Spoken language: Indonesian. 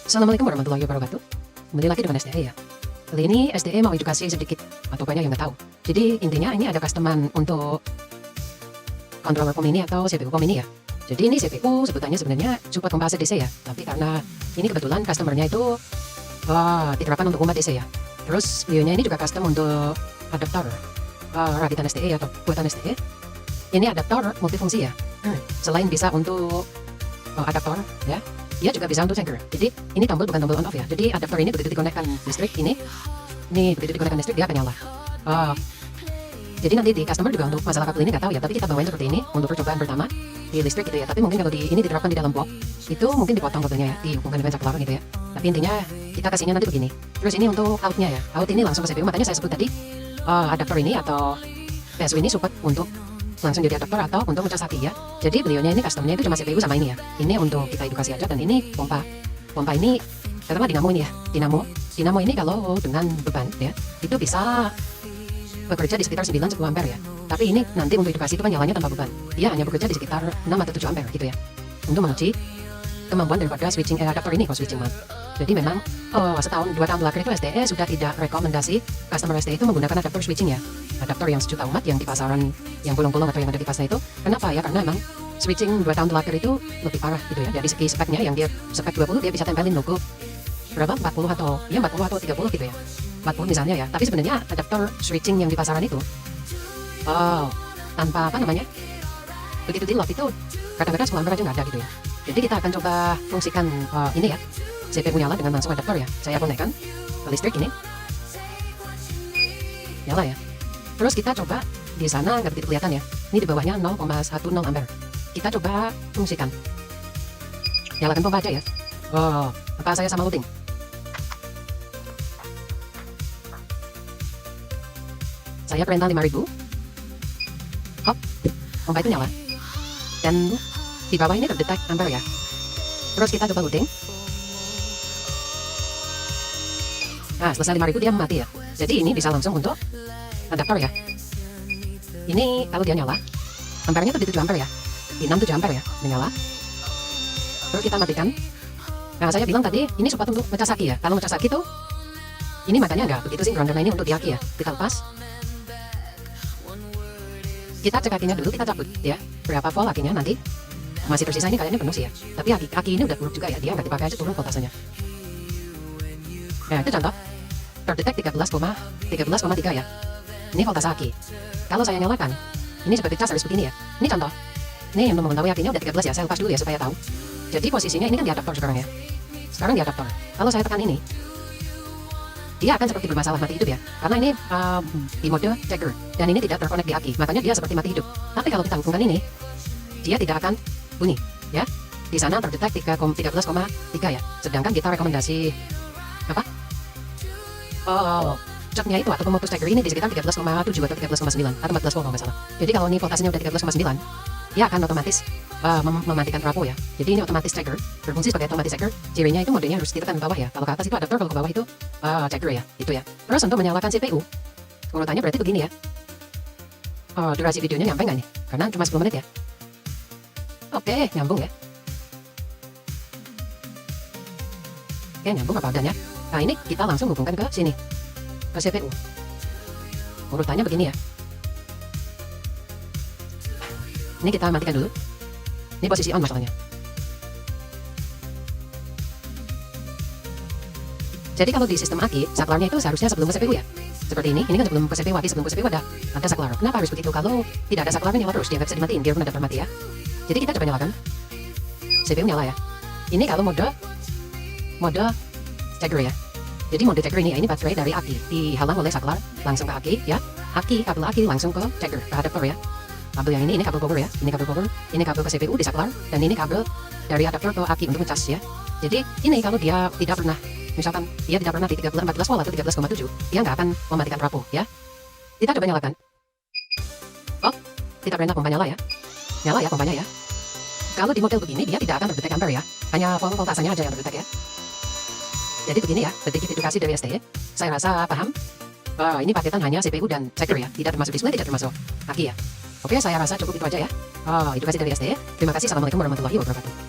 Assalamualaikum warahmatullahi wabarakatuh. Kembali lagi dengan SDE ya. Kali ini SDE mau edukasi sedikit, atau banyak yang nggak tahu. Jadi intinya ini ada customer untuk controller POM ini atau CPU POM ini ya. Jadi ini CPU sebenarnya support komposit DC ya. Tapi karena ini kebetulan customernya itu diterapkan untuk umat DC ya. Terus beliaunya ini juga custom untuk adaptor rakitan SDE atau buatan SDE. Ini adaptor multifungsi ya. Selain bisa untuk adaptor ya, dia juga bisa untuk trigger. Jadi ini tombol bukan tombol on off ya. Jadi adaptor ini begitu dikonekkan listrik ini begitu dikonekkan listrik dia akan nyala. Jadi nanti di customer juga untuk masalah kabel ini nggak tahu ya. Tapi kita bawain seperti ini untuk percobaan pertama di listrik gitu ya. Tapi mungkin kalau ini diterapkan di dalam box itu mungkin dipotong kabelnya ya, dihubungkan dengan saklar gitu ya. Tapi intinya kita kasihnya nanti begini. Terus ini untuk outnya ya. Out ini langsung ke CPU. Makanya saya sebut tadi adaptor ini atau PSU ini support untuk langsung jadi adaptor atau untuk ngecas aki ya. Jadi beliaunya ini customnya itu cuma CPU sama ini ya. Ini untuk kita edukasi aja. Dan ini pompa ini katakanlah dinamo ini ya. Dinamo ini kalau dengan beban ya itu bisa bekerja di sekitar 9-10 ampere ya. Tapi ini nanti untuk edukasi itu kan nyalanya tanpa beban. Dia hanya bekerja di sekitar 6 atau 7 ampere gitu ya. Untuk menguji kemampuan daripada switching adaptor ini kalau switching mode. Jadi memang setahun 2 tahun belakang itu SDE sudah tidak rekomendasi customer SDE itu menggunakan adaptor switching ya. Adaptor yang sejuta umat yang di pasaran yang bolong-bolong atau yang ada di pasar itu. Kenapa ya? Karena memang switching 2 tahun belakang itu lebih parah gitu ya. Dari segi speknya yang dia spek 20 dia bisa tempelin logo berapa 40 atau 30 gitu ya. 40 misalnya ya. Tapi sebenarnya adaptor switching yang di pasaran itu tanpa begitu di lock itu kadang-kadang 10 ampere aja nggak ada gitu ya. Jadi kita akan coba fungsikan ini ya, CPU nyala dengan langsung adaptor ya. Saya konekkan ke listrik ini, nyala ya. Terus kita coba di sana nggak begitu kelihatan ya. Ini di bawahnya 0,10 ampere. Kita coba fungsikan. Nyalakan pompa aja ya. Apa saya sama loading? Saya perintah 5000. Hop, pompa itu nyala. Dan di bawah ini terdetek ampere ya. Terus kita coba loading. Nah, selesai 5000 dia mati ya. Jadi ini bisa langsung untuk adaptor ya. Ini kalau dia nyala, ampernya tuh di 7 ampere ya. Di 6-7 ampere ya, menyala. Terus kita matikan. Nah, saya bilang tadi ini support untuk ngecas aki ya. Kalau ngecas aki tuh ini makanya nggak begitu sinkron karena ini untuk di aki ya. Kita lepas. Kita cek akinya dulu, kita cabut ya. Berapa volt akinya nanti? Masih tersisa ini kayaknya penuh sih ya. Tapi aki ini udah buruk juga ya. Dia nggak dipakai aja turun voltasenya. Nah, itu contoh. Terdetek 13,3 ya. Ini voltase aki. Kalau saya nyalakan, ini seperti cas harus begini ya. Ini contoh. Ini untuk mengetahui akinya udah 13 ya. Saya lepas dulu ya supaya tahu. Jadi posisinya ini kan di adaptor sekarang ya. Sekarang di adaptor. Kalau saya tekan ini, dia akan seperti bermasalah mati hidup ya. Karena ini di mode checker dan ini tidak terkonek di aki. Makanya dia seperti mati hidup. Tapi kalau kita hubungkan ini, dia tidak akan bunyi ya. Di sana terdetek 13,3 ya. Sedangkan kita rekomendasi apa? Catnya itu atau pemutus checker ini di sekitar 13,7 atau 13,9 atau 14 volt kalau nggak salah. Jadi kalau ini voltasenya udah 13,9, dia akan otomatis mematikan trafo ya. Jadi ini otomatis checker, berfungsi sebagai otomatis checker. Cirinya itu modenya harus ditekan ke bawah ya. Kalau ke atas itu adaptor, kalau ke bawah itu checker ya. Itu ya. Terus untuk menyalakan CPU, urutannya berarti begini ya. Durasi videonya nyampe nggak nih? Karena cuma 10 menit ya. Oke, nyambung ya. Oke, nyambung apa adanya. Nah, ini kita langsung hubungkan ke sini, ke CPU. Urutannya begini ya. Ini kita matikan dulu. Ini posisi on masalahnya. Jadi kalau di sistem aki, saklarnya itu seharusnya sebelum ke CPU ya. Seperti ini kan sebelum ke CPU, sebelum ke CPU ada saklar. Kenapa harus begitu? Kalau tidak ada saklarnya nyala terus, dia nggak bisa dimatiin, biarpun adaptor mati ya. Jadi kita coba nyalakan. CPU nyala ya. Ini kalau mode checker ya. Jadi mode checker ini ya, ini baterai dari aki dihalang oleh saklar langsung ke aki ya. Kabel aki langsung ke checker, ke adaptor ya. Kabel yang ini kabel power ya. Ini kabel power, ini kabel ke CPU di saklar, dan ini kabel dari adaptor ke aki untuk ngecas ya. Jadi ini kalau dia tidak pernah, misalkan dia tidak pernah di 14 volt atau 13,7, dia nggak akan mematikan trafo ya. Kita coba nyalakan. Kita perintah pompa nyala ya. Nyala ya pompanya ya. Kalau di model begini dia tidak akan terdetek ampere ya. Hanya voltasenya aja yang terdetek ya. Jadi begini ya, sedikit edukasi dari SDE. Saya rasa paham. Ini paketan hanya CPU dan checker ya. Tidak termasuk display, tidak termasuk aki ya. Oke, saya rasa cukup itu aja ya. Edukasi dari SDE. Terima kasih. Assalamualaikum warahmatullahi wabarakatuh.